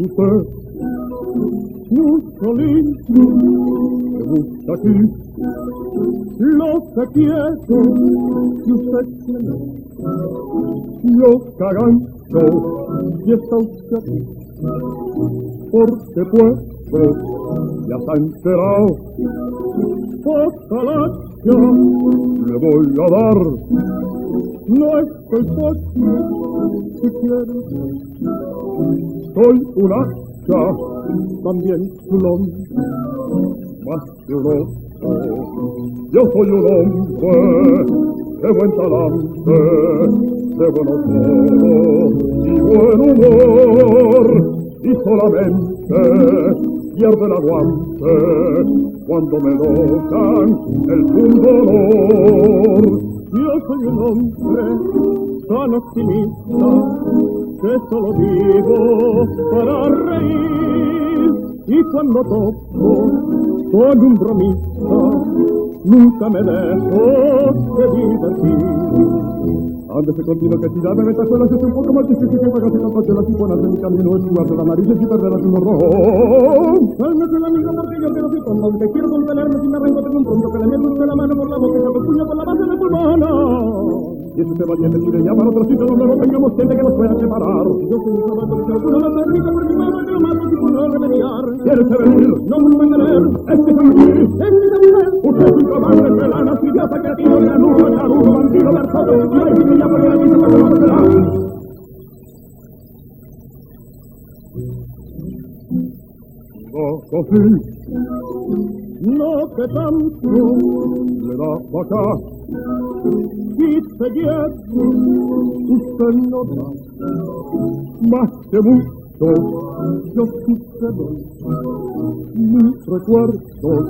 Usted, mucho lindo, me gusta aquí, lo que quiero, y usted tiene, los caganchos, y está usted aquí, porque puedo, ya está enterado, ojalá ya le voy a dar, no estoy fácil, si quiero. Soy un hacha, también un hombre, más que un oso. Yo soy un hombre de buen talante, de buenos ojos y buen humor. Y solamente pierde el aguante cuando me tocan el pundonor. Yo soy un hombre tan optimista que solo vivo para reír, y cuando toco con un bromista nunca me dejo de divertir. Ándese contigo que si ya me metas solas es un poco más difícil que pagarse con las iconas de mi camino es jugar de la nariz y perderlas un horror. Cálmese el amigo porque yo que no soy tonto, te quiero contenerme si me arranco de un tronco que le meto usted la mano por la boca y que lo puño por la base de tu mano. Y eso se va a decir ya para otro sitio donde no tengamos gente que nos pueda separar. Yo soy un caballo que alguna no se rica por mi mano que lo mato si puedo remediar. ¿Quieres venir? No me voy a tener. Este es usted. Usted es un caballo de lana, triviosa, creativo, granudo, charudo, bandido, versoso. Y ahí sí que ya por la vida para que no se da. Así, no que tanto le da pa' acá. Y se lleva, usted no da, más que mucho, yo sí te doy mis recuerdos.